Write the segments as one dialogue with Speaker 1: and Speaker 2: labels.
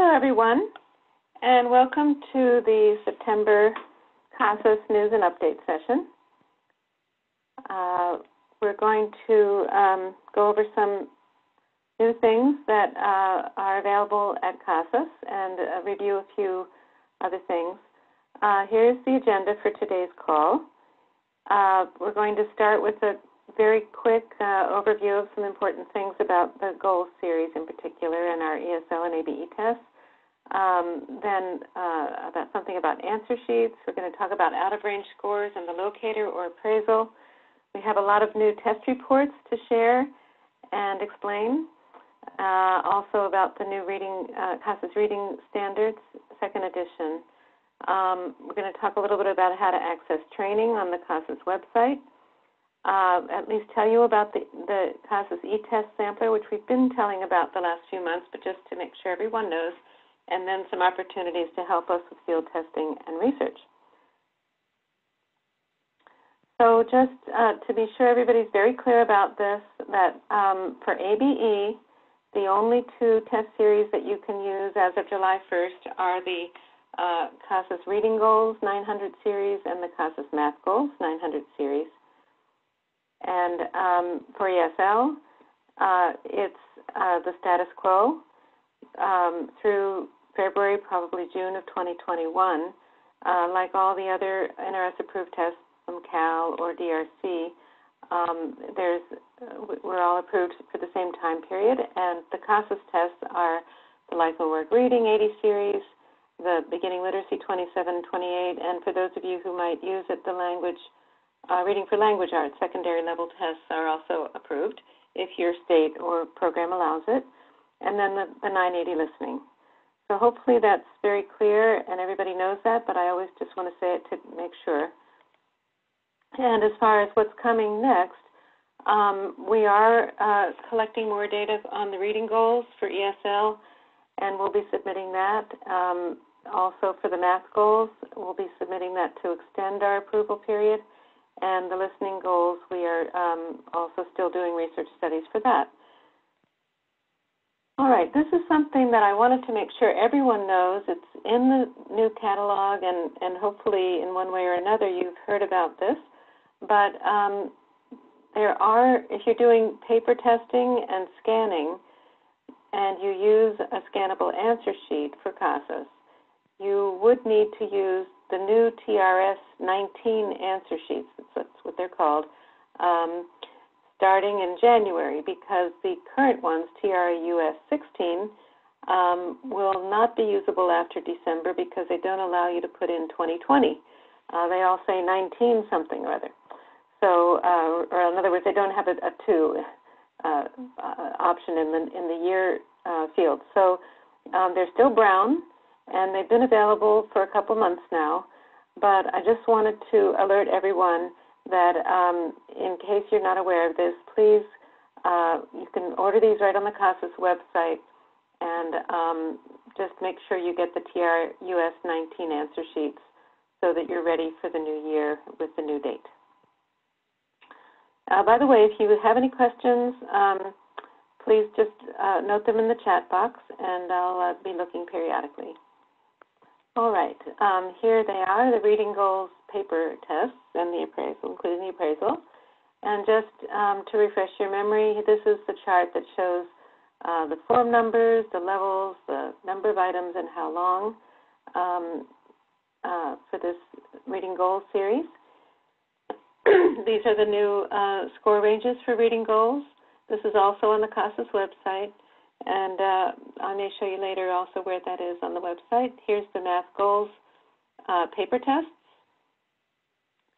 Speaker 1: Hello, everyone, and welcome to the September CASAS News and Update session. We're going to go over some new things that are available at CASAS and review a few other things. Here's the agenda for today's call. We're going to start with a very quick overview of some important things about the goals series in particular and our ESL and ABE tests. Then about something about answer sheets. We're going to talk about out-of-range scores and the Locator or Appraisal. We have a lot of new test reports to share and explain. Also about the new CASAS Reading Standards, second edition. We're going to talk a little bit about how to access training on the CASAS website. At least tell you about the CASAS eTests sampler, which we've been telling about the last few months, but just to make sure everyone knows, and then some opportunities to help us with field testing and research. So just to be sure everybody's very clear about this, that for ABE, the only two test series that you can use as of July 1st are the CASAS Reading Goals 900 series and the CASAS Math Goals 900 series. And for ESL, it's the status quo through February, probably June of 2021. Like all the other NRS-approved tests from Cal or DRC, we're all approved for the same time period, and the CASAS tests are the Life and Work Reading 80 series, the Beginning Literacy 27, 28, and for those of you who might use it, the Reading for Language Arts secondary level tests are also approved if your state or program allows it, and then the 980 listening. So hopefully that's very clear and everybody knows that, but I always just want to say it to make sure. And as far as what's coming next, we are collecting more data on the reading goals for ESL, and we'll be submitting that. Also for the math goals, we'll be submitting that to extend our approval period. And the listening goals, we are also still doing research studies for that. All right, this is something that I wanted to make sure everyone knows. It's in the new catalog, and hopefully in one way or another you've heard about this. But if you're doing paper testing and scanning, and you use a scannable answer sheet for CASAS, you would need to use the new TRS-19 answer sheets, that's what they're called, starting in January, because the current ones, TRUS-16, will not be usable after December because they don't allow you to put in 2020. They all say 19 something or other. So, or in other words, they don't have a 2 option in the year field. So they're still brown, and they've been available for a couple months now. But I just wanted to alert everyone that in case you're not aware of this, please, you can order these right on the CASAS website, and just make sure you get the TRUS-19 answer sheets so that you're ready for the new year with the new date. By the way, if you have any questions, please just note them in the chat box, and I'll be looking periodically. All right, here they are, the reading goals paper tests and the appraisal, including the appraisal. And just to refresh your memory, this is the chart that shows the form numbers, the levels, the number of items, and how long for this reading goals series. These are the new score ranges for reading goals. This is also on the CASAS website. And I may show you later also where that is on the website. Here's the math goals paper tests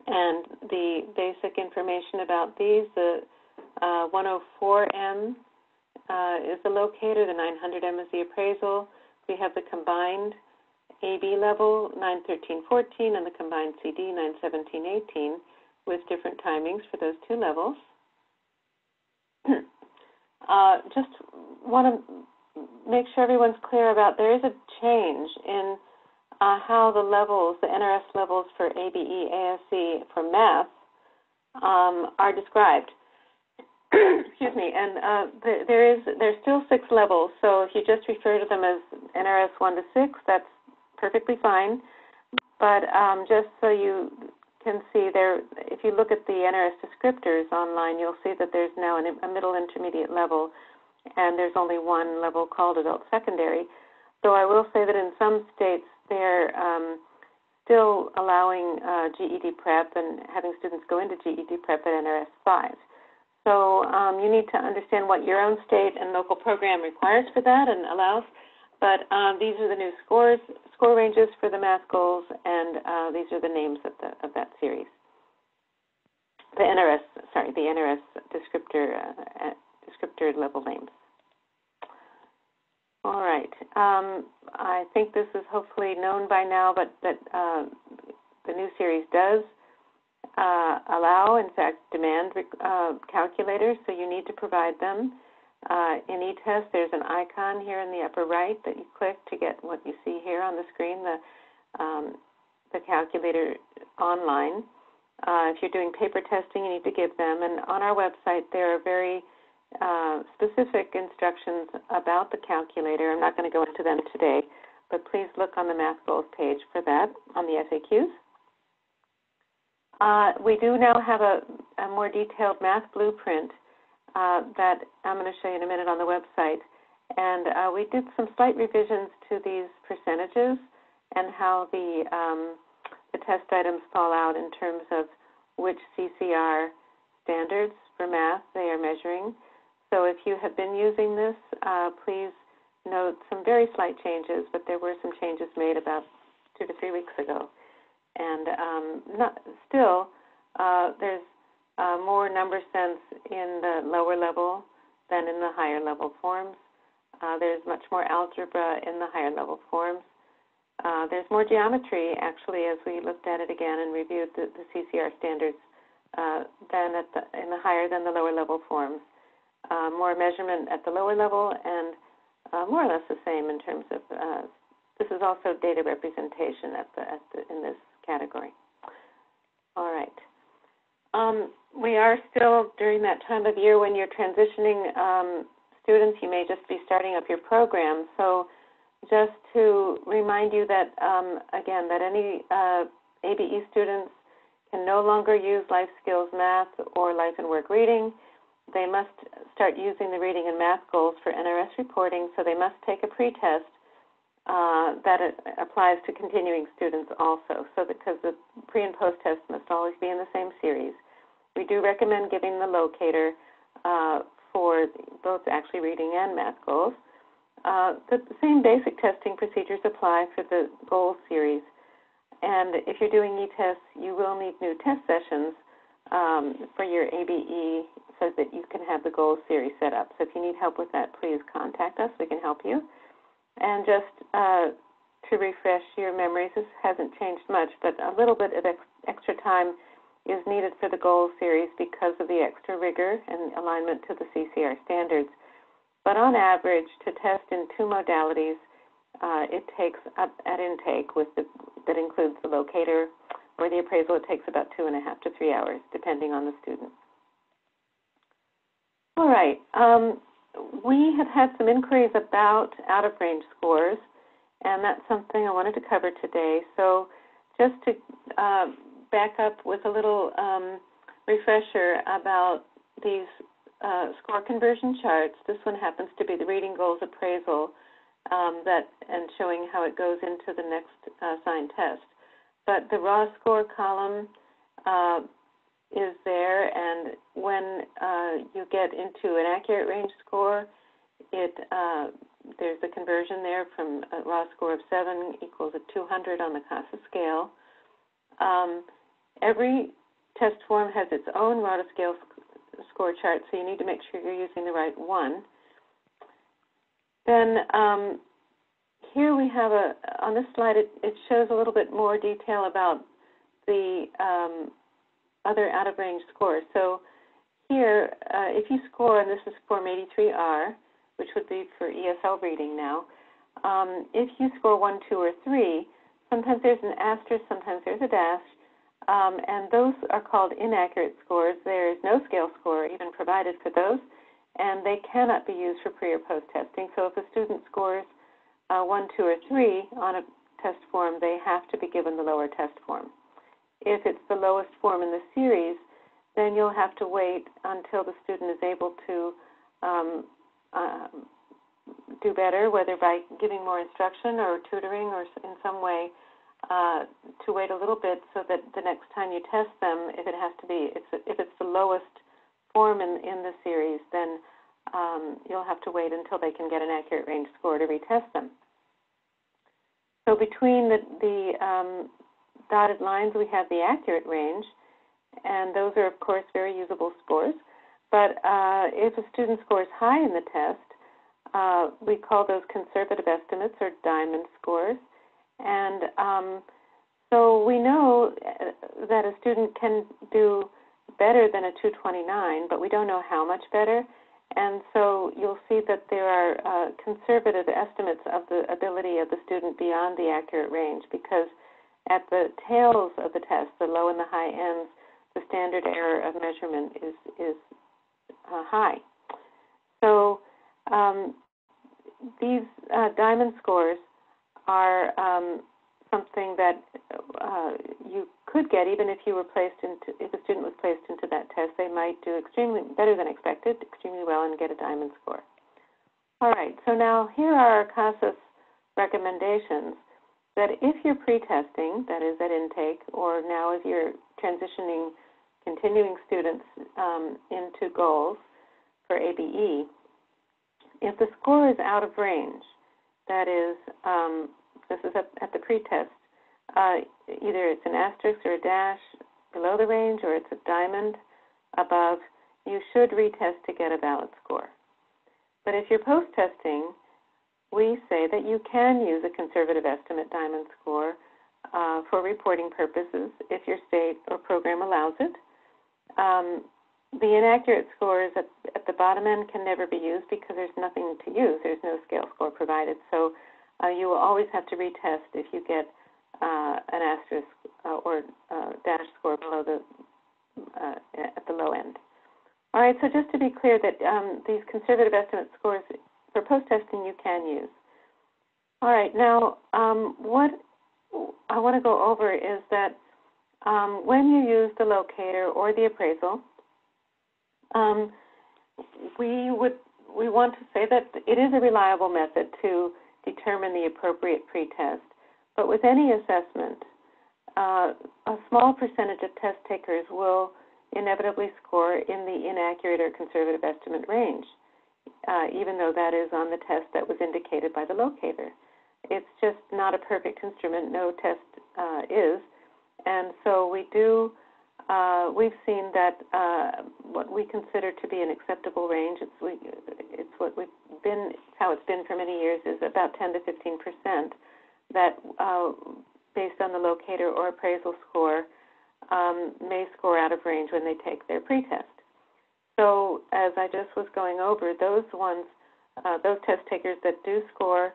Speaker 1: and the basic information about these. The 104M is the Locator, the 900M is the appraisal. We have the combined AB level 913-14 and the combined CD 917-18 with different timings for those two levels. Just want to make sure everyone's clear about there is a change in how the levels, the NRS levels for ABE, ASE, for math are described. excuse me, and there's still 6 levels, so if you just refer to them as NRS 1 to 6, that's perfectly fine. But just so you can see there, if you look at the NRS descriptors online, you'll see that there's now a middle intermediate level, and there's only 1 level called adult secondary. So I will say that in some states they're still allowing GED prep and having students go into GED prep at NRS 5. So you need to understand what your own state and local program requires for that and allows. But these are the new score ranges for the math goals, and these are the names of that series. The NRS descriptor level names. All right. I think this is hopefully known by now, but that the new series does allow, in fact, demand calculators, so you need to provide them. In eTests, there's an icon here in the upper right that you click to get what you see here on the screen, the calculator online. If you're doing paper testing, you need to give them. And on our website, there are very specific instructions about the calculator. I'm not going to go into them today, but please look on the Math Goals page for that on the FAQs. We do now have a more detailed math blueprint that I'm going to show you in a minute on the website. And we did some slight revisions to these percentages and how the test items fall out in terms of which CCR standards for math they are measuring. So if you have been using this, please note some very slight changes, but there were some changes made about 2 to 3 weeks ago. And there's more number sense in the lower level than in the higher level forms. There's much more algebra in the higher level forms. There's more geometry, actually, as we looked at it again and reviewed the CCR standards in the higher than the lower level forms. More measurement at the lower level and more or less the same in terms of, this is also data representation in this category. All right. We are still during that time of year when you're transitioning students. You may just be starting up your program. So just to remind you that, again, that any ABE students can no longer use life skills math or life and work reading. They must start using the reading and math goals for NRS reporting, so they must take a pretest that applies to continuing students also, so because the pre and post test must always be in the same series. We do recommend giving the locator for both actually reading and math goals. The same basic testing procedures apply for the goals series. And if you're doing eTests, you will need new test sessions for your ABE so that you can have the goals series set up. So if you need help with that, please contact us. We can help you. And just to refresh your memories, this hasn't changed much, but a little bit of extra time is needed for the goals series because of the extra rigor and alignment to the CCR standards. But on average, to test in 2 modalities, it takes up at intake that includes the locator or the appraisal, it takes about 2.5 to 3 hours, depending on the student. All right. We have had some inquiries about out-of-range scores, and that's something I wanted to cover today. So just to back up with a little refresher about these score conversion charts. This one happens to be the reading goals appraisal and showing how it goes into the next assigned test. But the raw score column is there, and when you get into an accurate range score, there's a conversion there from a raw score of 7 equals a 200 on the CASAS scale. Every test form has its own raw to scale score chart, so you need to make sure you're using the right one. Then here we have on this slide, it shows a little bit more detail about the other out-of-range scores. So here, if you score, and this is Form 83R, which would be for ESL reading now, if you score 1, 2, or 3, sometimes there's an asterisk, sometimes there's a dash, and those are called inaccurate scores. There is no scale score even provided provided for those, and they cannot be used for pre- or post-testing. So if a student scores 1, 2, or 3 on a test form, they have to be given the lower test form. If it's the lowest form in the series, then you'll have to wait until the student is able to do better, whether by giving more instruction or tutoring or in some way, to wait a little bit so that the next time you test them, if it has to be, if it's the lowest form in the series, then you'll have to wait until they can get an accurate range score to retest them. So between the dotted lines, we have the accurate range, and those are, of course, very usable scores. But if a student scores high in the test, we call those conservative estimates or diamond scores. And so we know that a student can do better than a 229, but we don't know how much better. And so you'll see that there are conservative estimates of the ability of the student beyond the accurate range, because at the tails of the test, the low and the high ends, the standard error of measurement is high. So these diamond scores are something that you could get even if you were placed into, if a student was placed into that test. They might do extremely better than expected, extremely well, and get a diamond score. All right, so now here are our CASAS recommendations that if you're pre-testing, that is at intake, or now if you're transitioning continuing students into goals for ABE, if the score is out of range, that is, this is at the pre-test, either it's an asterisk or a dash below the range, or it's a diamond above, you should retest to get a valid score. But if you're post-testing, we say that you can use a conservative estimate diamond score for reporting purposes if your state or program allows it. The inaccurate scores at the bottom end can never be used because there's nothing to use. There's no scale score provided. So you will always have to retest if you get an asterisk or dash score below the at the low end. All right, so just to be clear that these conservative estimate scores for post-testing you can use. All right, now what I want to go over is that when you use the locator or the appraisal, we want to say that it is a reliable method to determine the appropriate pretest. But with any assessment, a small percentage of test takers will inevitably score in the inaccurate or conservative estimate range, even though that is on the test that was indicated by the locator. It's just not a perfect instrument. No test is. And so we've seen that what we consider to be an acceptable range, it's what we've been, how it's been for many years, is about 10 to 15% that, based on the locator or appraisal score, may score out of range when they take their pretest. So as I just was going over, those ones, those test takers that do score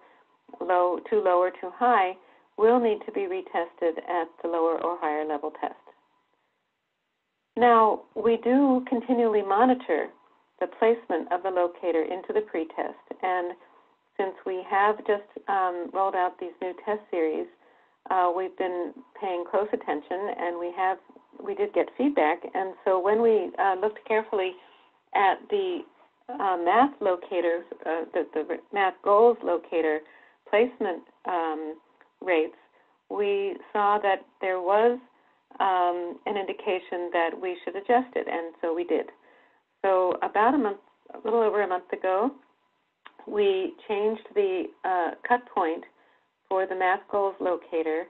Speaker 1: low, too low or too high, will need to be retested at the lower or higher level test. Now, we do continually monitor the placement of the locator into the pretest, and since we have just rolled out these new test series, we've been paying close attention, and we did get feedback. And so when we looked carefully at the math locator, the math goals locator placement rates, we saw that there was an indication that we should adjust it, and so we did. So about a little over a month ago, we changed the cut point for the math goals locator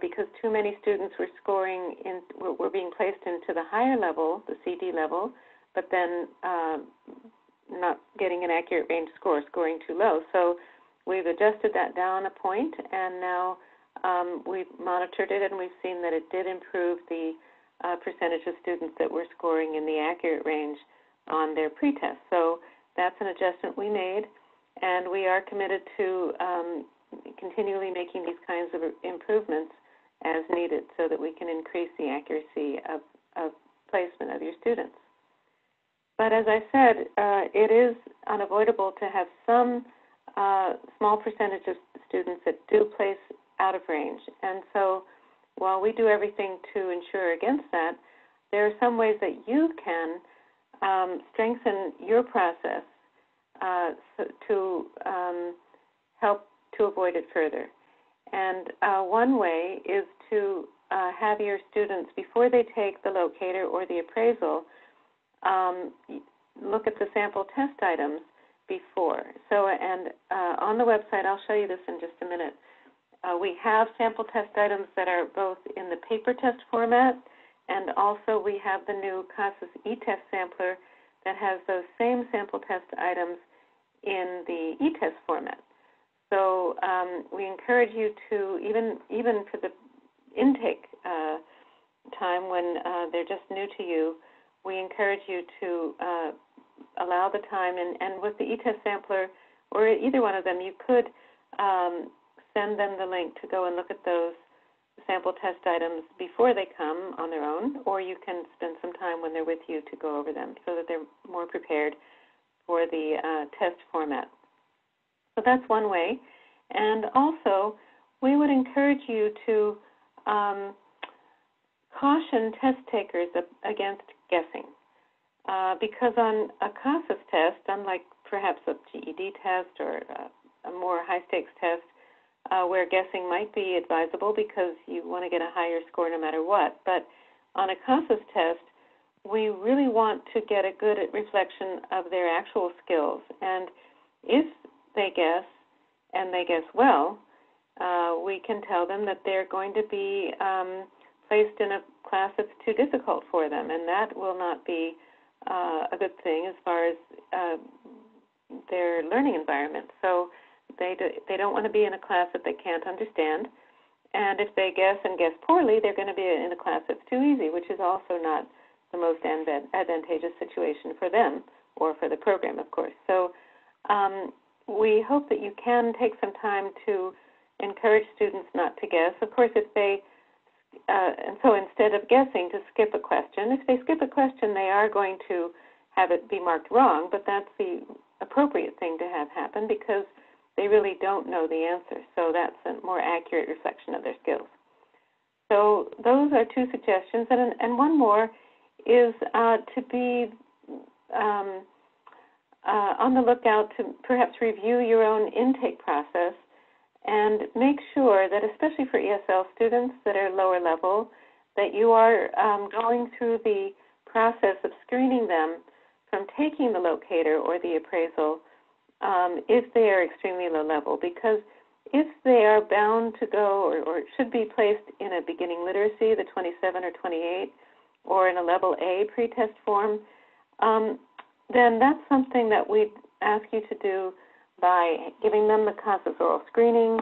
Speaker 1: because too many students were being placed into the higher level, the CD level, but then not getting an accurate range score, scoring too low. So we've adjusted that down a point, and now we've monitored it, and we've seen that it did improve the percentage of students that were scoring in the accurate range on their pretest. So that's an adjustment we made, and we are committed to continually making these kinds of improvements as needed so that we can increase the accuracy of placement of your students. But as I said, it is unavoidable to have some small percentage of students that do place out of range. And so while we do everything to ensure against that, there are some ways that you can strengthen your process to help to avoid it further. And one way is to have your students, before they take the locator or the appraisal, look at the sample test items before. So, and on the website, I'll show you this in just a minute, we have sample test items that are both in the paper test format, and also we have the new CASAS eTest sampler that has those same sample test items in the eTest format. So we encourage you to, even for the intake time when they're just new to you, we encourage you to allow the time, and with the eTest sampler, or either one of them, you could send them the link to go and look at those sample test items before they come on their own, or you can spend some time when they're with you to go over them so that they're more prepared for the test format. So that's one way. And also, we would encourage you to caution test takers against guessing. Because on a CASAS test, unlike perhaps a GED test or a more high-stakes test, where guessing might be advisable because you want to get a higher score no matter what, but on a CASAS test, we really want to get a good reflection of their actual skills. And if they guess, and they guess well, we can tell them that they're going to be placed in a class that's too difficult for them, and that will not be a good thing as far as their learning environment. So they don't want to be in a class that they can't understand, and if they guess and guess poorly, they're going to be in a class that's too easy, which is also not the most advantageous situation for them or for the program, of course. So we hope that you can take some time to encourage students not to guess. Of course, if they, and so instead of guessing, to skip a question. If they skip a question, they are going to have it be marked wrong, but that's the appropriate thing to have happen because they really don't know the answer. So that's a more accurate reflection of their skills. So those are two suggestions. And one more is to be on the lookout to perhaps review your own intake process and make sure that, especially for ESL students that are lower level, that you are going through the process of screening them from taking the locator or the appraisal if they are extremely low level. Because if they are bound to go or should be placed in a beginning literacy, the 27 or 28, or in a level A pretest form, then that's something that we'd ask you to do by giving them the CASAS oral screening,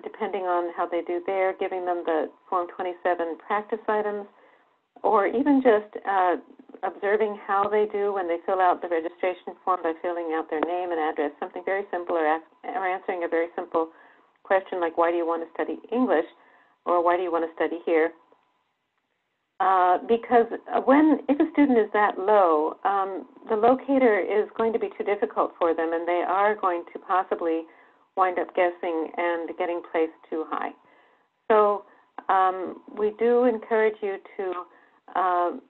Speaker 1: depending on how they do there, giving them the Form 27 practice items, or even just observing how they do when they fill out the registration form by filling out their name and address, something very simple, or answering a very simple question like, why do you want to study English, or why do you want to study here? Because if a student is that low, the locator is going to be too difficult for them, and they are going to possibly wind up guessing and getting placed too high. So we do encourage you to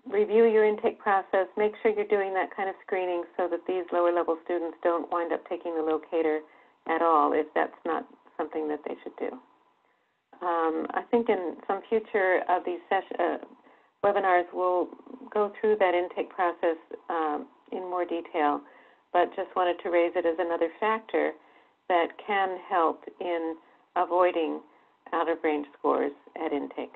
Speaker 1: review your intake process, make sure you're doing that kind of screening so that these lower level students don't wind up taking the locator at all if that's not something that they should do. I think in some future of these webinars, we'll go through that intake process in more detail, but just wanted to raise it as another factor that can help in avoiding out-of-range scores at intake.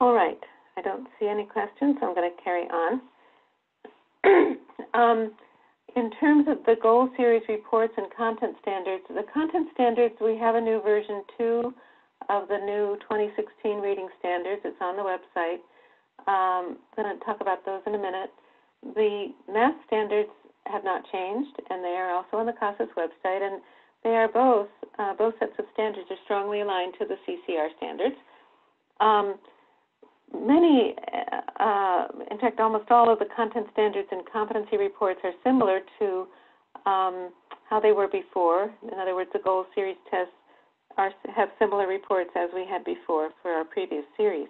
Speaker 1: All right, I don't see any questions, so I'm going to carry on. In terms of the goal series reports and content standards, the content standards, we have a new version 2 of the new 2016 reading standards. It's on the website. I'm going to talk about those in a minute. The math standards have not changed, and they are also on the CASAS website, and they are both sets of standards are strongly aligned to the CCR standards. many, in fact, almost all of the content standards and competency reports are similar to how they were before. In other words, the goal series tests have similar reports as we had before for our previous series.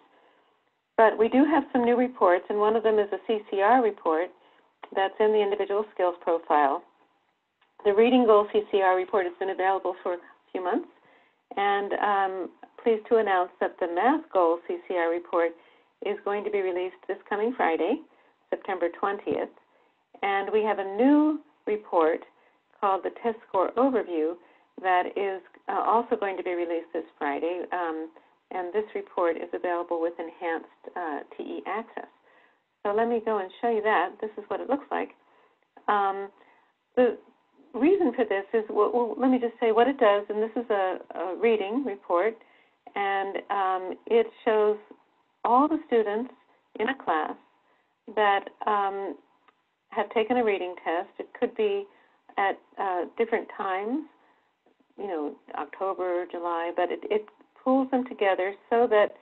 Speaker 1: But we do have some new reports, and one of them is a CCR report that's in the individual skills profile. The reading goal CCR report has been available for a few months, and I'm pleased to announce that the math goal CCR report is going to be released this coming Friday, September 20th, and we have a new report called the Test Score Overview that is also going to be released this Friday, and this report is available with enhanced TE access. So let me go and show you that. This is what it looks like. The reason for this is, well, let me just say what it does, and this is a reading report, and it shows all the students in a class that have taken a reading test. It could be at different times, you know, October, July, but it pulls them together so that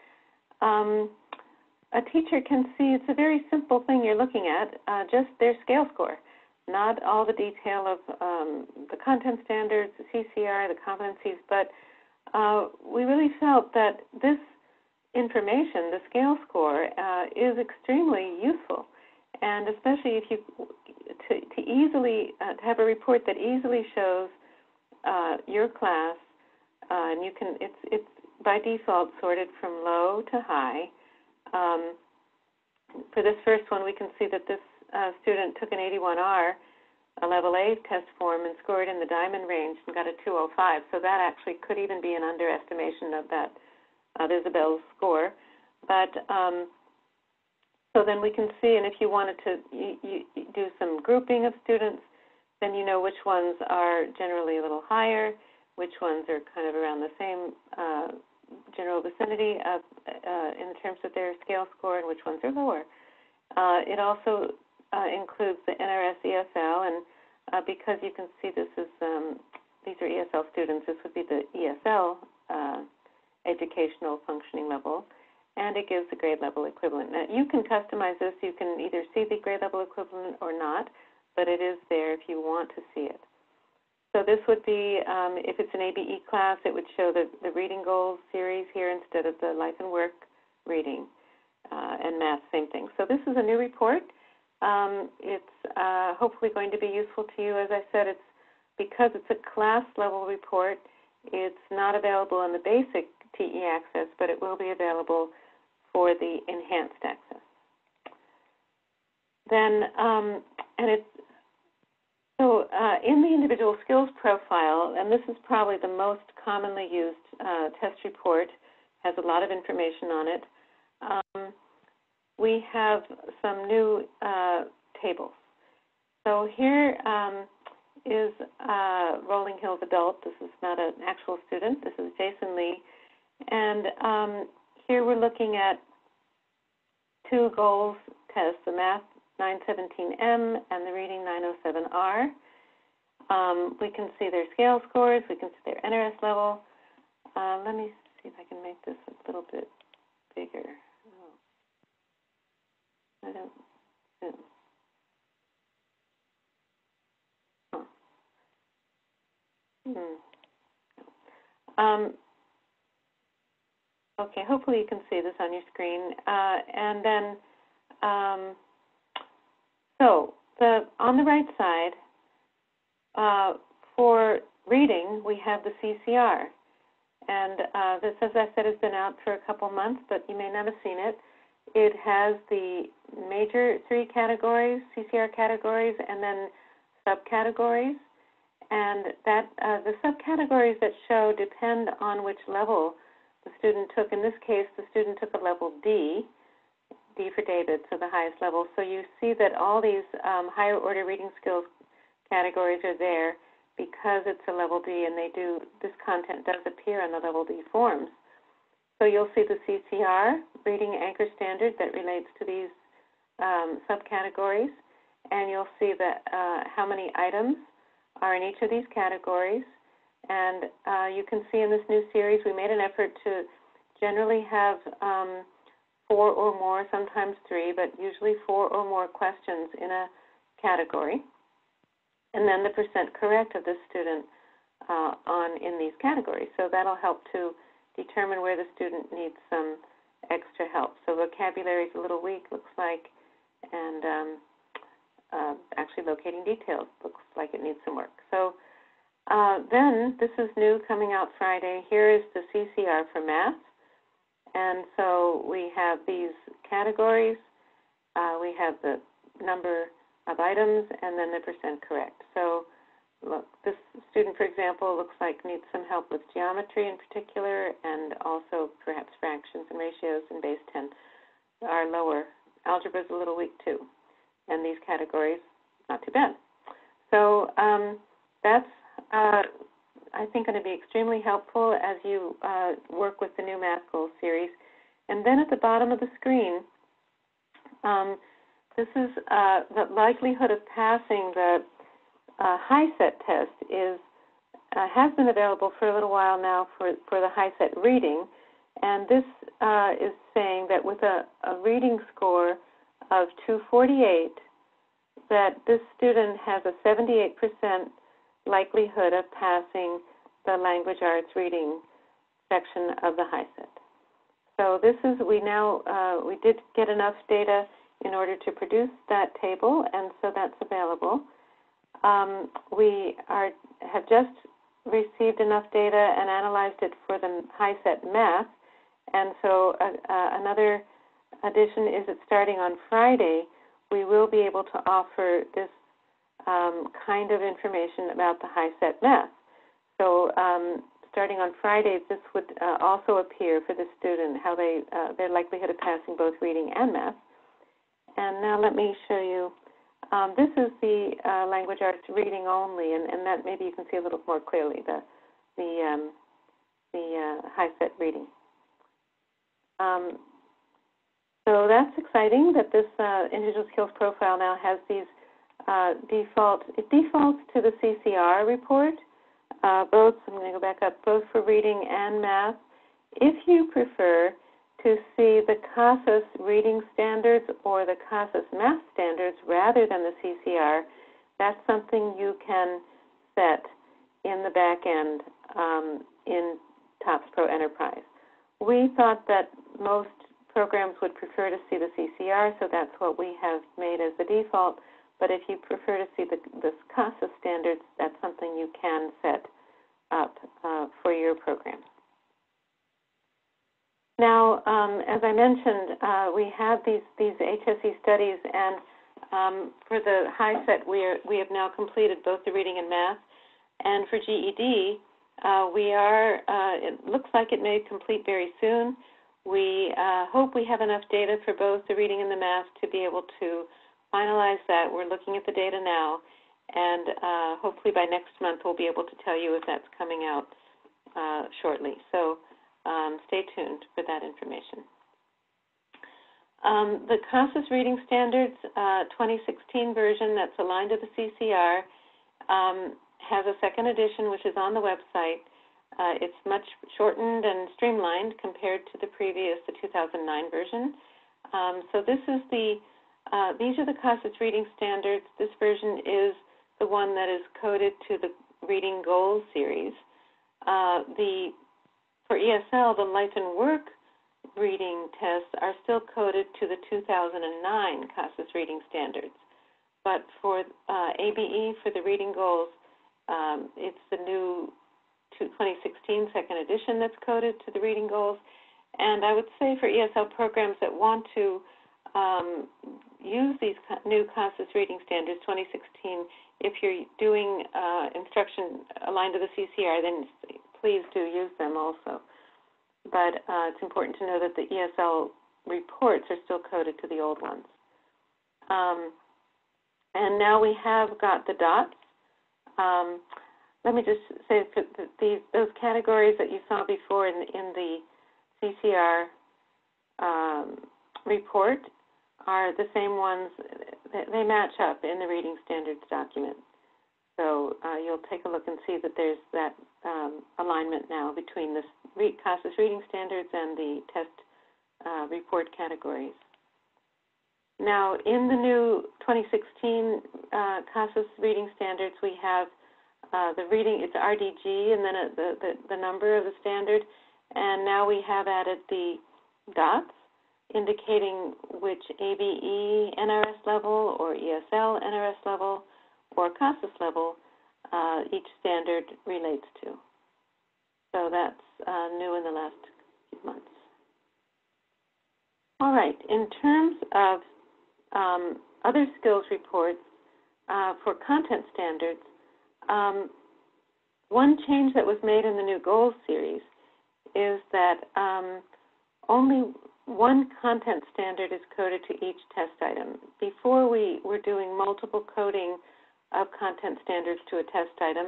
Speaker 1: a teacher can see. It's a very simple thing you're looking at, just their scale score, not all the detail of the content standards, the CCR, the competencies, but we really felt that this information, the scale score, is extremely useful, and especially if you to easily to have a report that easily shows your class, and you can it's by default sorted from low to high. For this first one, we can see that this student took an 81R, a level A test form, and scored in the diamond range and got a 205. So that actually could even be an underestimation of that of Isabel's score. But so then we can see, and if you wanted to you do some grouping of students, then you know which ones are generally a little higher, which ones are kind of around the same general vicinity of, in terms of their scale score, and which ones are lower. It also includes the NRS ESL, and because you can see this is these are ESL students, this would be the ESL educational functioning level, and it gives the grade level equivalent. Now, you can customize this. You can either see the grade level equivalent or not, but it is there if you want to see it. So this would be, if it's an ABE class, it would show the reading goals series here instead of the life and work reading, and math, same thing. So this is a new report. It's hopefully going to be useful to you. As I said, it's because it's a class level report, it's not available in the basic TE access, but it will be available for the enhanced access. Then, and it's so in the individual skills profile, and this is probably the most commonly used test report, has a lot of information on it. We have some new tables. So here is Rolling Hills Adult. This is not an actual student. This is Jason Lee. And here we're looking at two goals tests, the Math 917M and the Reading 907R. We can see their scale scores. We can see their NRS level. Let me see if I can make this a little bit bigger. I don't. Okay, hopefully you can see this on your screen. And then, so on the right side, for reading, we have the CCR. And this, as I said, has been out for a couple months, but you may not have seen it. It has the major three categories, CCR categories, and then subcategories. And that the subcategories that show depend on which level the student took. In this case, the student took a level D for David, so the highest level. So you see that all these higher order reading skills categories are there because it's a level D, and this content does appear on the level D forms. So you'll see the CCR, reading anchor standard, that relates to these subcategories, and you'll see that how many items are in each of these categories. And you can see in this new series, we made an effort to generally have 4 or more, sometimes 3, but usually 4 or more questions in a category, and then the percent correct of the student in these categories. So that'll help to determine where the student needs some extra help. So vocabulary is a little weak, looks like, and actually locating details looks like it needs some work. So then this is new, coming out Friday. Here is the CCR for math. And so we have these categories. We have the number of items and then the percent correct. So look, this student, for example, looks like needs some help with geometry in particular, and also perhaps fractions and ratios in base 10 are lower. Algebra is a little weak too, and these categories, not too bad. So that's, I think, going to be extremely helpful as you work with the new Math Goals series. And then at the bottom of the screen, this is the likelihood of passing the HiSET test has been available for a little while now for the HiSET reading, and this is saying that with a reading score of 248, that this student has a 78% likelihood of passing the language arts reading section of the HiSET. So this is, we did get enough data in order to produce that table, and so that's available. We have just received enough data and analyzed it for the HiSET Math, and so another addition is that starting on Friday, we will be able to offer this kind of information about the HiSET Math. So starting on Friday, this would also appear for the student, how their likelihood of passing both reading and math. And now let me show you. This is the language arts reading only, and that maybe you can see a little more clearly, the HiSET reading. So that's exciting that this individual skills profile now has these it defaults to the CCR report, both, I'm going to go back up, both for reading and math. If you prefer to see the CASAS reading standards or the CASAS math standards rather than the CCR, that's something you can set in the back end in TOPS Pro Enterprise. We thought that most programs would prefer to see the CCR, so that's what we have made as the default. But if you prefer to see the CASAS standards, that's something you can set up for your program. Now, as I mentioned, we have these HSE studies, and for the HiSET, we have now completed both the reading and math. And for GED, it looks like it may complete very soon. We hope we have enough data for both the reading and the math to be able to finalize that. We're looking at the data now, and hopefully by next month we'll be able to tell you if that's coming out shortly. So stay tuned for that information. The CASAS Reading Standards 2016 version that's aligned to the CCR has a second edition, which is on the website. It's much shortened and streamlined compared to the previous, the 2009 version. So this is these are the CASAS Reading Standards. This version is the one that is coded to the Reading Goals series. For ESL, the Life and Work reading tests are still coded to the 2009 CASAS Reading Standards. But for ABE, for the Reading Goals, it's the new 2016 second edition that's coded to the Reading Goals. And I would say for ESL programs that want to use these new CASAS Reading Standards 2016, if you're doing instruction aligned to the CCR, then please do use them also. But it's important to know that the ESL reports are still coded to the old ones. And now we have got the dots. Let me just say that those categories that you saw before in the CCR report are the same ones. They match up in the Reading Standards document. So you'll take a look and see that there's that alignment now between the CASAS Reading Standards and the test report categories. Now, in the new 2016 CASAS reading standards, we have the reading, it's RDG, and then the number of the standard, and now we have added the dots indicating which ABE NRS level or ESL NRS level or CASAS level each standard relates to. So that's new in the last few months. All right, in terms of other skills reports for content standards, one change that was made in the new goals series is that only one content standard is coded to each test item. Before, we were doing multiple coding of content standards to a test item,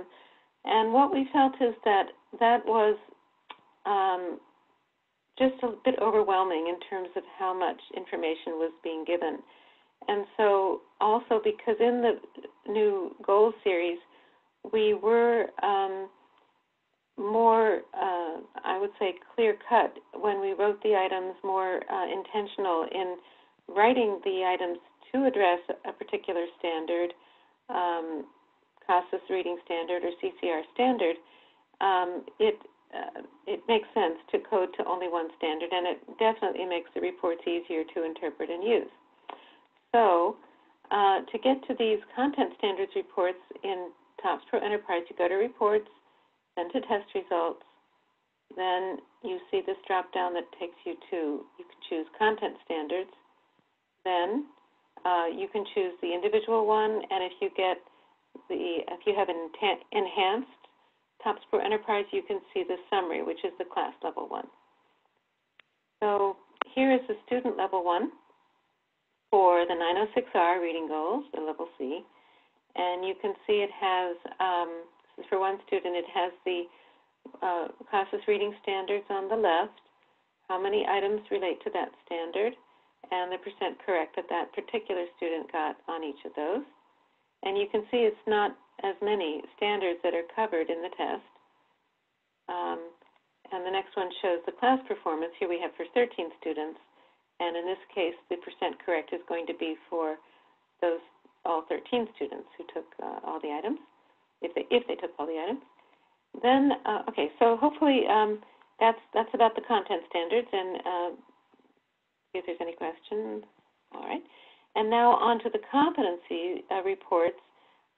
Speaker 1: and what we felt is that that was just a bit overwhelming in terms of how much information was being given. And so also because in the new goals series, we were more, I would say, clear-cut when we wrote the items, more intentional in writing the items to address a particular standard, CASAS reading standard or CCR standard. It makes sense to code to only one standard, and it definitely makes the reports easier to interpret and use. So to get to these content standards reports in TOPS Pro Enterprise, you go to Reports, then to Test Results, then you see this drop-down that takes you to, you can choose Content Standards, then you can choose the individual one, and if you get if you have an enhanced TOPS Pro Enterprise, you can see the summary, which is the class level one. So here is the student level one for the 906R reading goals, the level C, and you can see it has, this is for one student, it has the CASAS reading standards on the left, how many items relate to that standard, and the percent correct that that particular student got on each of those. And you can see it's not as many standards that are covered in the test. And the next one shows the class performance. Here we have for 13 students, and in this case, the percent correct is going to be for those all 13 students who took all the items, if they took all the items. Then, okay, so hopefully that's about the content standards, and see if there's any questions. All right. And now on to the competency reports.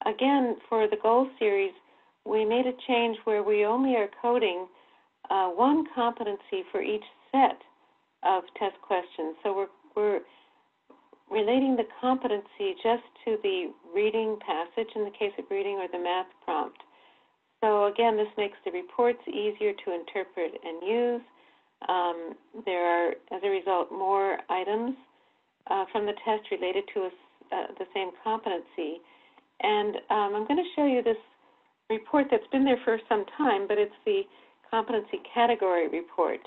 Speaker 1: Again, for the goal series, we made a change where we only are coding one competency for each set of test questions. So we're relating the competency just to the reading passage in the case of reading or the math prompt. So again, this makes the reports easier to interpret and use. There are, as a result, more items from the test related to the same competency. And I'm going to show you this report that's been there for some time, but it's the competency category report.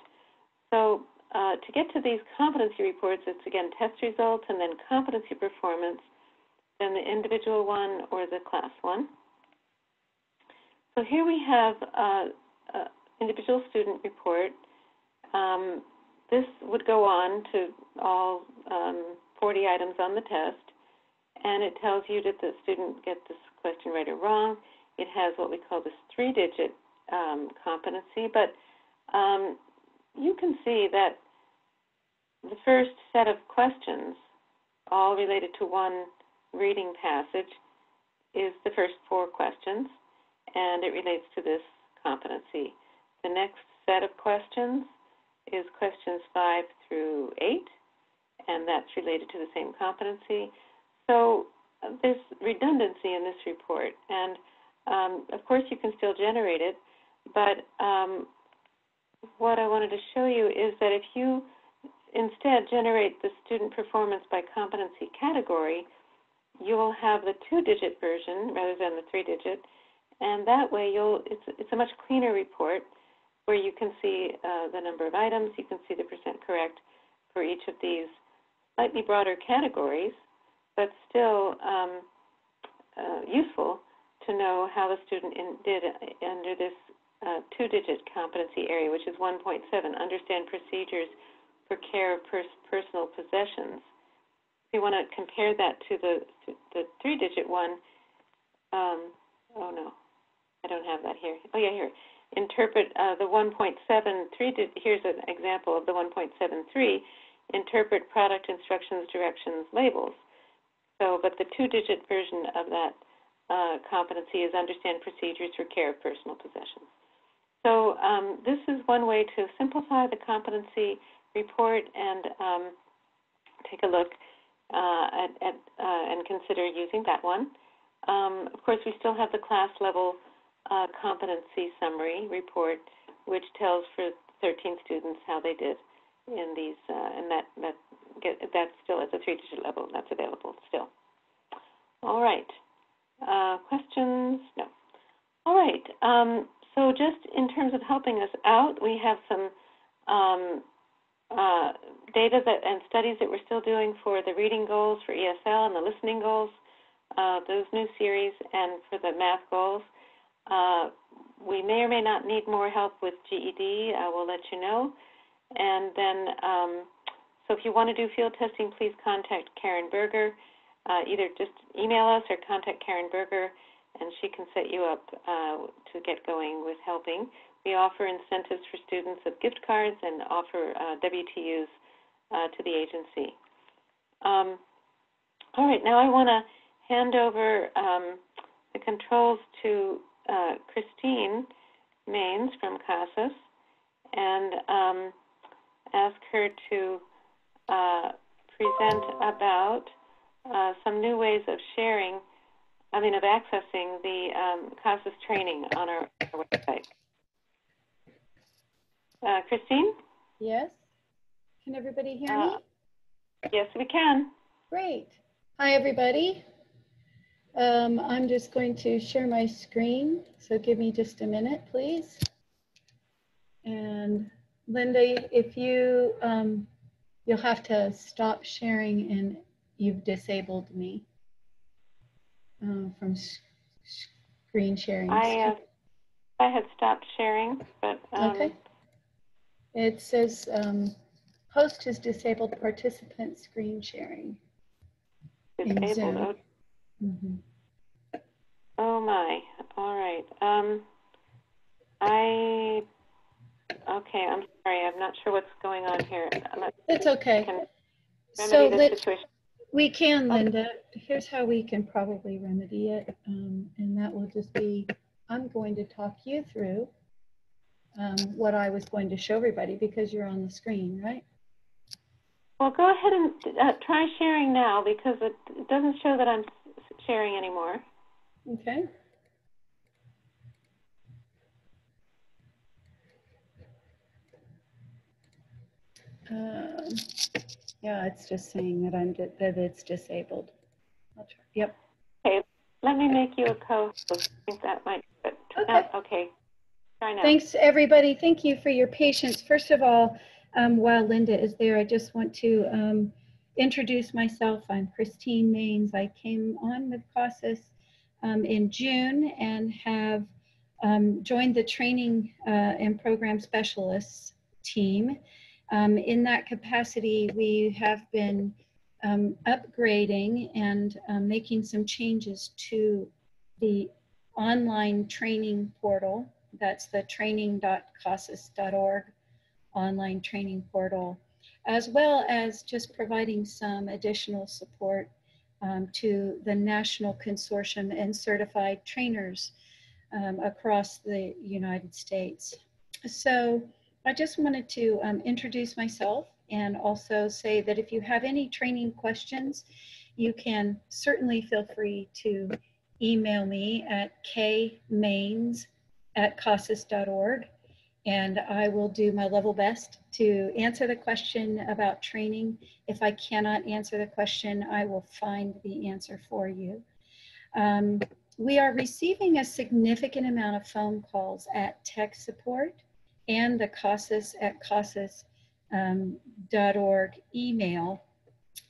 Speaker 1: So to get to these competency reports, it's again test results and then competency performance, then the individual one or the class one. So here we have individual student report. This would go on to all 40 items on the test, and it tells you did the student get this question right or wrong. It has what we call this 3-digit competency, but you can see that the first set of questions, all related to one reading passage, is the first 4 questions, and it relates to this competency. The next set of questions is questions 5 through 8, and that's related to the same competency. So there's redundancy in this report, and of course you can still generate it, but what I wanted to show you is that if you instead generate the student performance by competency category, you will have the 2-digit version rather than the 3-digit, and that way it's a much cleaner report where you can see the number of items, you can see the percent correct for each of these slightly broader categories, but still useful to know how the student did under this 2-digit competency area, which is 1.7, understand procedures for care of personal possessions. If you want to compare that to the 3-digit one, oh no, I don't have that here. Oh yeah, here. Interpret the 1.73, here's an example of the 1.73, interpret product instructions, directions, labels. So, but the 2-digit version of that competency is understand procedures for care of personal possessions. So this is one way to simplify the competency report and take a look and consider using that one. Of course, we still have the class level competency summary report, which tells for 13 students how they did in these, and that's still at the 3-digit level. That's available still. All right. Questions? No. All right. So just in terms of helping us out, we have some data and studies that we're still doing for the reading goals for ESL and the listening goals, those new series, and for the math goals. We may or may not need more help with GED. We'll let you know. And then, so if you want to do field testing, please contact Karen Berger. Either just email us or contact Karen Berger, and she can set you up to get going with helping. We offer incentives for students of gift cards and offer WTUs to the agency. All right, now I want to hand over the controls to Christine Maines from CASAS and ask her to present about some new ways of sharing, of accessing the CASAS training on our website. Christine?
Speaker 2: Yes. Can everybody hear me?
Speaker 1: Yes, we can.
Speaker 2: Great. Hi, everybody. I'm just going to share my screen, so give me just a minute, please. And Linda, if you, you'll have to stop sharing, and you've disabled me from screen sharing.
Speaker 1: I had stopped sharing, but
Speaker 2: okay. It says host has disabled participant screen sharing.
Speaker 1: Disabled.
Speaker 2: Oh. Mm-hmm.
Speaker 1: Oh my. All right. Okay. I'm sorry. I'm not sure what's going on here.
Speaker 2: It's okay.
Speaker 1: So
Speaker 2: we can, Linda. Here's how we can probably remedy it, and that will just be, I'm going to talk you through what I was going to show everybody because you're on the screen, right?
Speaker 1: Well, go ahead and try sharing now because it doesn't show that I'm sharing anymore.
Speaker 2: Okay. Yeah, it's just saying that that it's disabled. I'll try. Yep.
Speaker 1: Okay, let me make you a co-host. I think that might be good.
Speaker 2: Okay.
Speaker 1: Okay. Try now.
Speaker 2: Thanks, everybody. Thank you for your patience. First of all, while Linda is there, I just want to introduce myself. I'm Christine Maines. I came on with CASAS in June and have joined the training and program specialists team. In that capacity, we have been upgrading and making some changes to the online training portal. That's the training.casas.org online training portal, as well as just providing some additional support to the national consortium and certified trainers across the United States. So I just wanted to introduce myself and also say that if you have any training questions, you can certainly feel free to email me at kmaines@casas.org, and I will do my level best to answer the question about training. If I cannot answer the question, I will find the answer for you. We are receiving a significant amount of phone calls at tech support and the CASAS@casas.org email.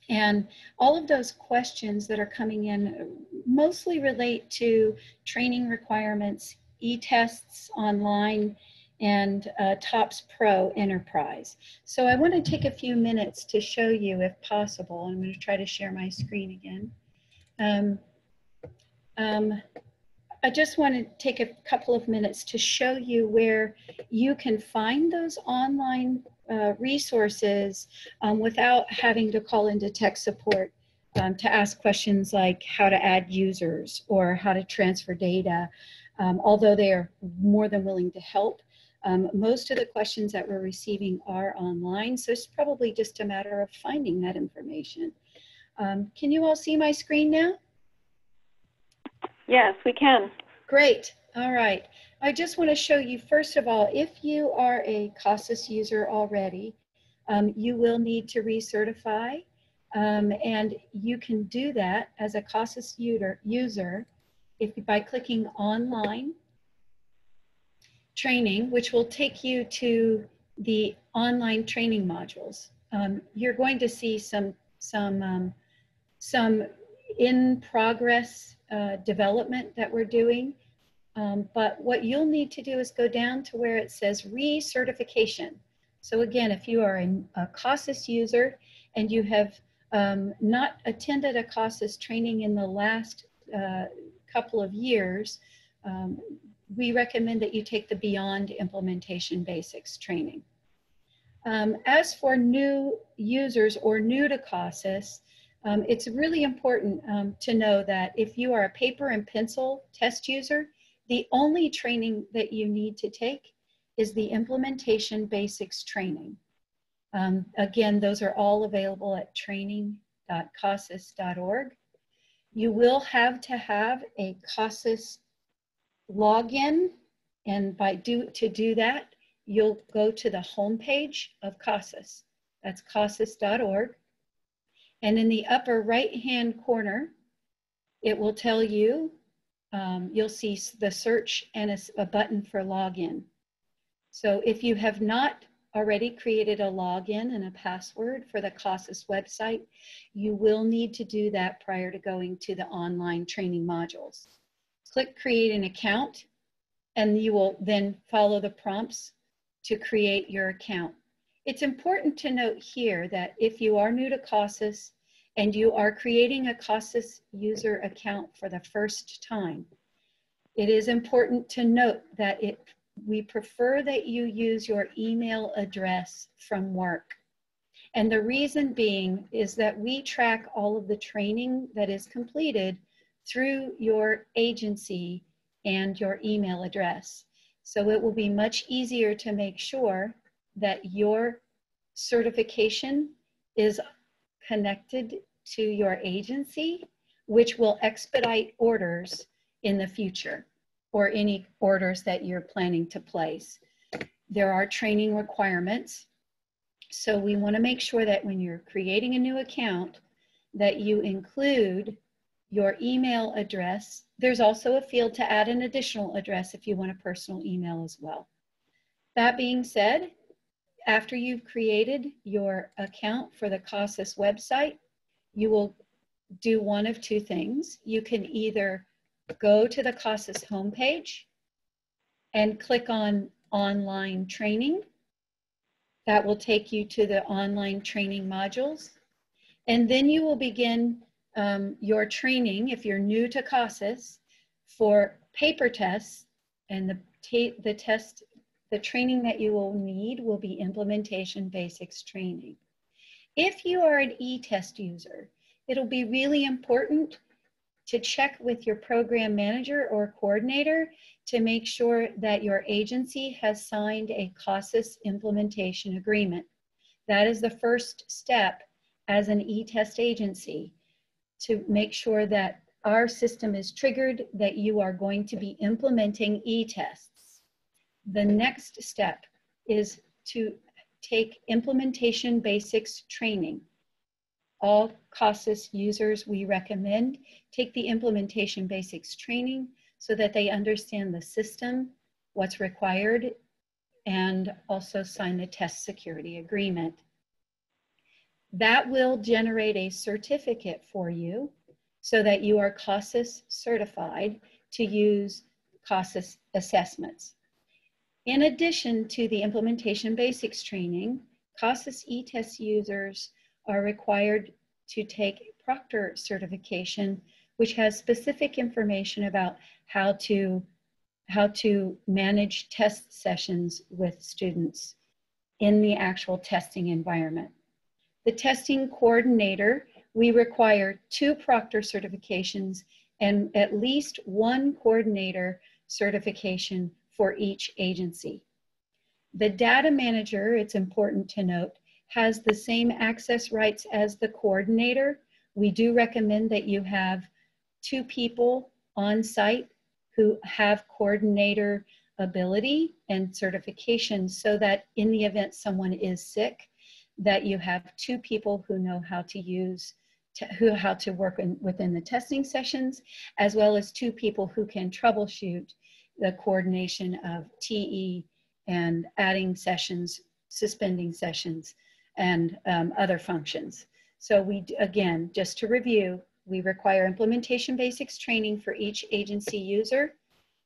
Speaker 2: And all of those questions that are coming in mostly relate to training requirements, eTests online, and TOPS Pro Enterprise. So I want to take a few minutes to show you, if possible. I'm going to try to share my screen again. I just want to take a couple of minutes to show you where you can find those online resources without having to call into tech support to ask questions like how to add users or how to transfer data. Although they are more than willing to help, most of the questions that we're receiving are online, so it's probably just a matter of finding that information. Can you all see my screen now?
Speaker 1: Yes, we can.
Speaker 2: Great. All right. I just want to show you, first of all, if you are a CASAS user already, you will need to recertify, and you can do that as a CASAS user by clicking online training, which will take you to the online training modules. You're going to see some in progress development that we're doing. But what you'll need to do is go down to where it says recertification. So again, if you are a CASAS user and you have not attended a CASAS training in the last couple of years, we recommend that you take the Beyond Implementation Basics training. As for new users or new to CASAS, it's really important to know that if you are a paper and pencil test user, the only training that you need to take is the Implementation Basics training. Again, those are all available at training.casas.org. You will have to have a CASAS login, and to do that, you'll go to the homepage of CASAS. That's casas.org. And in the upper right-hand corner, it will tell you, you'll see the search and a button for login. So if you have not already created a login and a password for the CASAS website, you will need to do that prior to going to the online training modules. Click Create an Account, and you will then follow the prompts to create your account. It's important to note here that if you are new to CASAS and you are creating a CASAS user account for the first time, it is important to note that we prefer that you use your email address from work. And the reason being is that we track all of the training that is completed through your agency and your email address. So it will be much easier to make sure that your certification is connected to your agency, which will expedite orders in the future or any orders that you're planning to place. There are training requirements. So we want to make sure that when you're creating a new account that you include your email address. There's also a field to add an additional address if you want a personal email as well. That being said, after you've created your account for the CASAS website, you will do one of two things. You can either go to the CASAS homepage and click on online training. That will take you to the online training modules. And then you will begin your training, if you're new to CASAS, for paper tests, and the training that you will need will be Implementation Basics training. If you are an eTest user, it'll be really important to check with your program manager or coordinator to make sure that your agency has signed a CASAS implementation agreement. That is the first step as an eTest agency, to make sure that our system is triggered, that you are going to be implementing eTests. The next step is to take Implementation Basics training. All CASAS users, we recommend, take the Implementation Basics training so that they understand the system, what's required, and also sign the test security agreement. That will generate a certificate for you so that you are CASAS certified to use CASAS assessments. In addition to the implementation basics training, CASAS eTests users are required to take proctor certification, which has specific information about how to manage test sessions with students in the actual testing environment. The testing coordinator, we require 2 proctor certifications and at least 1 coordinator certification for each agency. The data manager, it's important to note, has the same access rights as the coordinator. We do recommend that you have 2 people on site who have coordinator ability and certification, so that in the event someone is sick, that you have 2 people who know how to use, how to work within the testing sessions, as well as 2 people who can troubleshoot the coordination of TE and adding sessions, suspending sessions, and other functions. So we, again, just to review, we require implementation basics training for each agency user,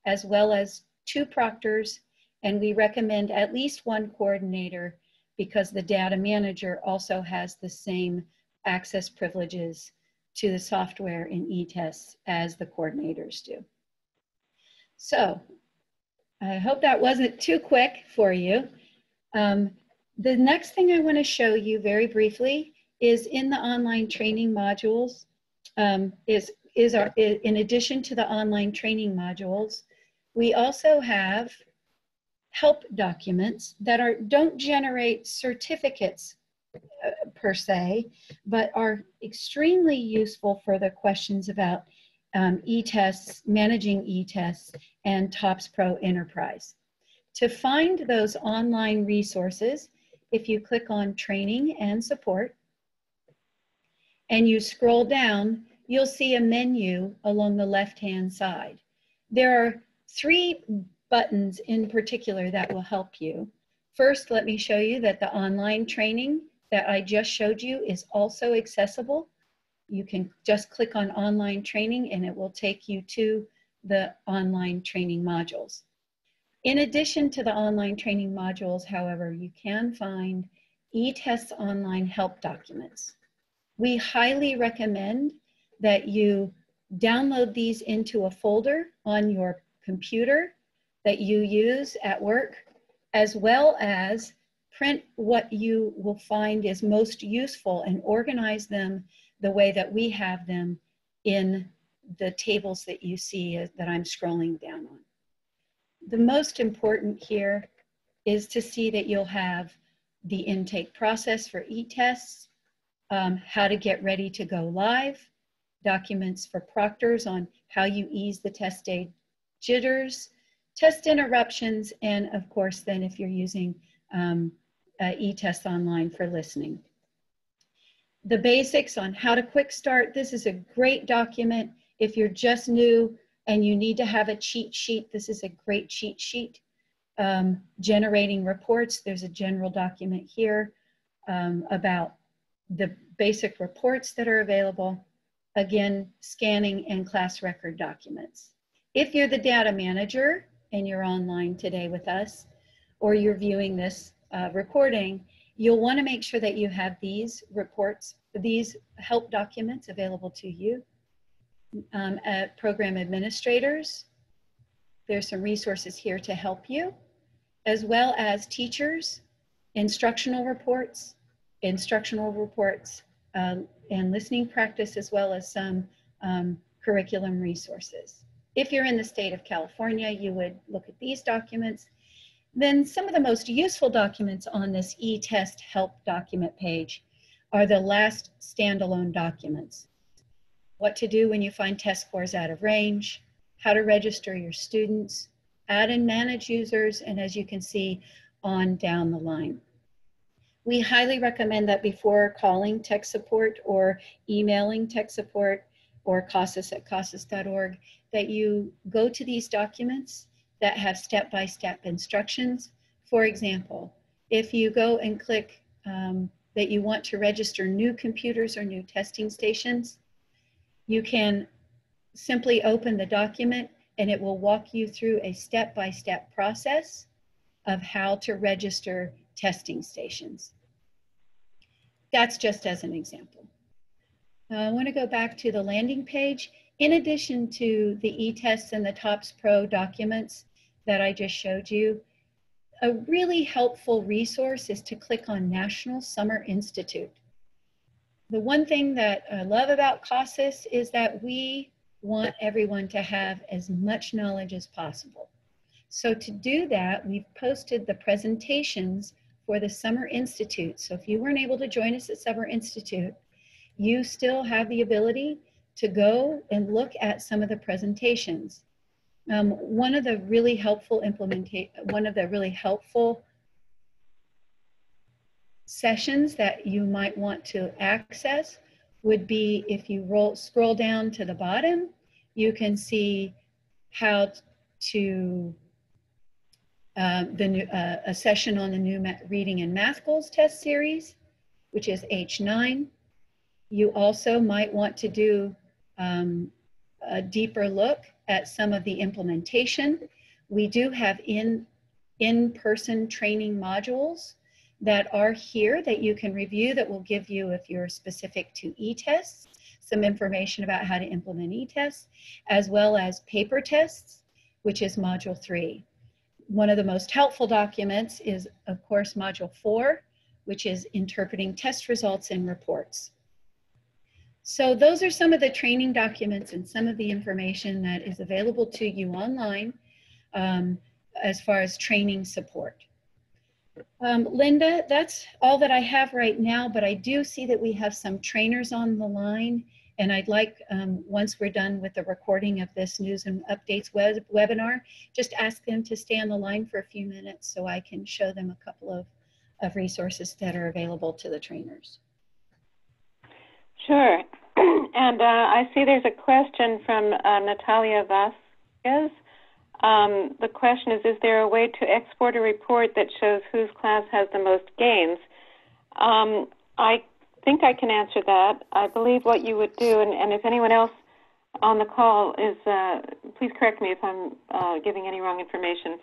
Speaker 2: as well as 2 proctors, and we recommend at least 1 coordinator, because the data manager also has the same access privileges to the software in eTests as the coordinators do. So I hope that wasn't too quick for you. The next thing I want to show you very briefly is in the online training modules, in addition to the online training modules, we also have help documents that don't generate certificates per se, but are extremely useful for the questions about eTests, managing eTests, and TOPS Pro Enterprise. To find those online resources, if you click on Training and Support, and you scroll down, you'll see a menu along the left-hand side. There are 3 buttons in particular that will help you. First, let me show you that the online training that I just showed you is also accessible. You can just click on online training and it will take you to the online training modules. In addition to the online training modules, however, you can find eTests online help documents. We highly recommend that you download these into a folder on your computer that you use at work, as well as print what you will find is most useful and organize them the way that we have them in the tables that you see that I'm scrolling down on. The most important here is to see that you'll have the intake process for eTests, how to get ready to go live, documents for proctors on how you ease the test day jitters, test interruptions, and of course then if you're using eTests online for listening. The basics on how to quick start. This is a great document. If you're just new and you need to have a cheat sheet, this is a great cheat sheet. Generating reports, there's a general document here about the basic reports that are available. Again, scanning and class record documents. If you're the data manager and you're online today with us, or you're viewing this recording, you'll want to make sure that you have these reports, these help documents available to you. Program administrators, there's some resources here to help you, as well as teachers, instructional reports, and listening practice, as well as some curriculum resources. If you're in the state of California, you would look at these documents. Then some of the most useful documents on this eTest help document page are the last standalone documents. What to do when you find test scores out of range, how to register your students, add and manage users, and as you can see, on down the line. We highly recommend that before calling tech support or emailing tech support or CASAS@CASAS.org, that you go to these documents that have step-by-step instructions. For example, if you go and click that you want to register new computers or new testing stations, you can simply open the document and it will walk you through a step-by-step process of how to register testing stations. That's just as an example. I want to go back to the landing page. In addition to the eTests and the TOPS Pro documents that I just showed you, a really helpful resource is to click on National Summer Institute. The one thing that I love about CASAS is that we want everyone to have as much knowledge as possible. So to do that, we've posted the presentations for the Summer Institute. So if you weren't able to join us at Summer Institute, you still have the ability to go and look at some of the presentations. One of the really helpful sessions that you might want to access would be if you scroll down to the bottom, you can see how to a session on the new reading and math goals test series, which is H9. You also might want to do a deeper look at some of the implementation. We do have in-person training modules that are here that you can review that will give you, if you're specific to eTests, some information about how to implement eTests, as well as paper tests, which is Module 3. One of the most helpful documents is, of course, Module 4, which is interpreting test results in reports. So those are some of the training documents and some of the information that is available to you online as far as training support. Linda, that's all that I have right now, but I do see that we have some trainers on the line, and I'd like, once we're done with the recording of this News and Updates webinar, just ask them to stay on the line for a few minutes so I can show them a couple of resources that are available to the trainers.
Speaker 1: Sure. And I see there's a question from Natalia Vasquez. The question is there a way to export a report that shows whose class has the most gains? I think I can answer that. I believe what you would do, and if anyone else on the call is, please correct me if I'm giving any wrong information.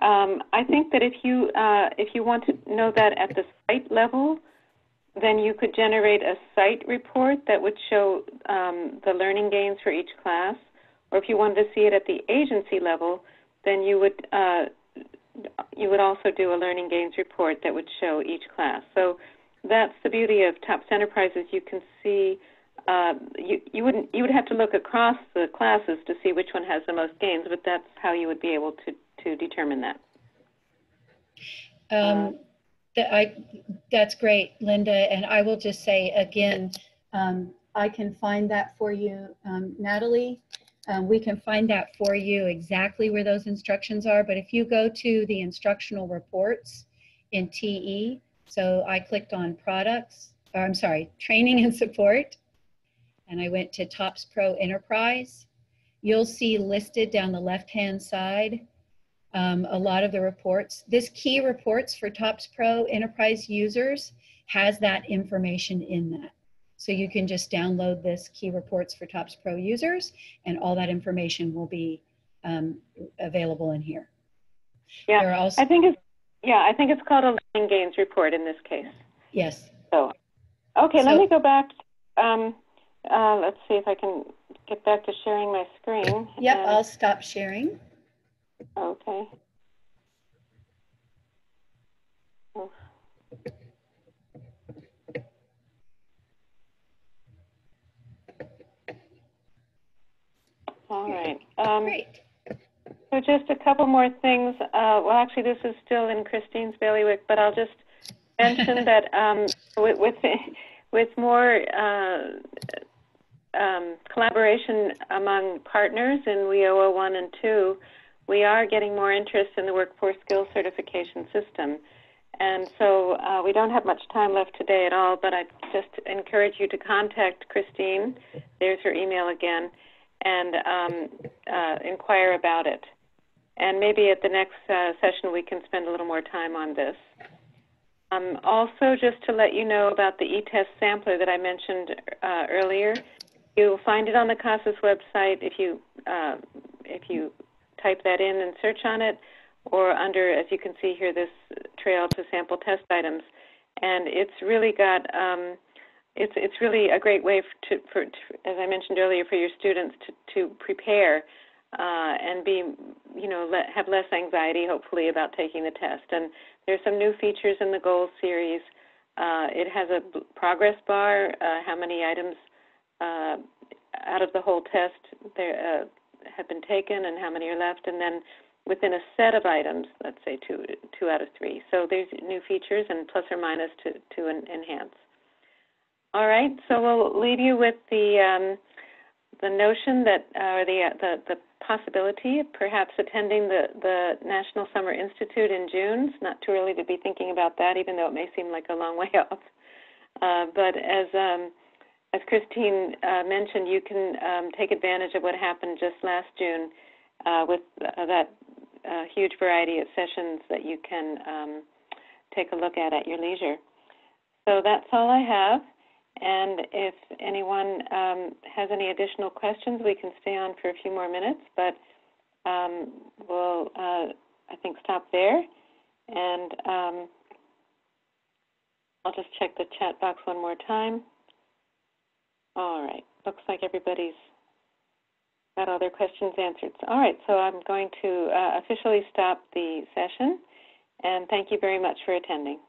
Speaker 1: I think that if you want to know that at the site level, then you could generate a site report that would show the learning gains for each class. Or if you wanted to see it at the agency level, then you would also do a learning gains report that would show each class. So that's the beauty of TOPS Enterprises. You can see you would have to look across the classes to see which one has the most gains, but that's how you would be able to determine that.
Speaker 2: That's great, Linda, and I will just say again, I can find that for you, Natalie. We can find that for you exactly where those instructions are, but if you go to the instructional reports in TE, so I clicked on products, or I'm sorry, training and support, and I went to TOPS Pro Enterprise, you'll see listed down the left-hand side a lot of the reports. This key reports for TOPS Pro Enterprise users has that information in that. So you can just download this key reports for TOPS Pro users, and all that information will be available in here.
Speaker 1: Yeah, I think it's called a learning gains report in this case.
Speaker 2: Yes.
Speaker 1: So, okay, let me go back. Let's see if I can get back to sharing my screen.
Speaker 2: Yep, I'll stop sharing.
Speaker 1: Okay. Oh. All right.
Speaker 2: Great.
Speaker 1: So just a couple more things. Well, actually, this is still in Christine's bailiwick, but I'll just mention that with more collaboration among partners in WIOA 1 and 2, we are getting more interest in the workforce skills certification system. And so we don't have much time left today at all, but I just encourage you to contact Christine. There's her email again, and inquire about it. And maybe at the next session we can spend a little more time on this. Also, just to let you know about the eTest sampler that I mentioned earlier, you'll find it on the CASAS website if you type that in and search on it. or under, as you can see here, this trail to sample test items. And it's really got, it's really a great way for, as I mentioned earlier, for your students to prepare and be, have less anxiety, hopefully, about taking the test. And there's some new features in the goals series. It has a progress bar, how many items out of the whole test there have been taken and how many are left, and then within a set of items, let's say two out of 3. So there's new features and plus or minus to enhance. All right, so we'll leave you with the notion that, or the possibility of perhaps attending the National Summer Institute in June. It's not too early to be thinking about that, even though it may seem like a long way off. But as Christine mentioned, you can take advantage of what happened just last June with that huge variety of sessions that you can take a look at your leisure. So that's all I have. And if anyone has any additional questions, we can stay on for a few more minutes, but we'll, I think, stop there. And I'll just check the chat box one more time. All right, looks like everybody's got all their questions answered. All right, so I'm going to officially stop the session, and thank you very much for attending.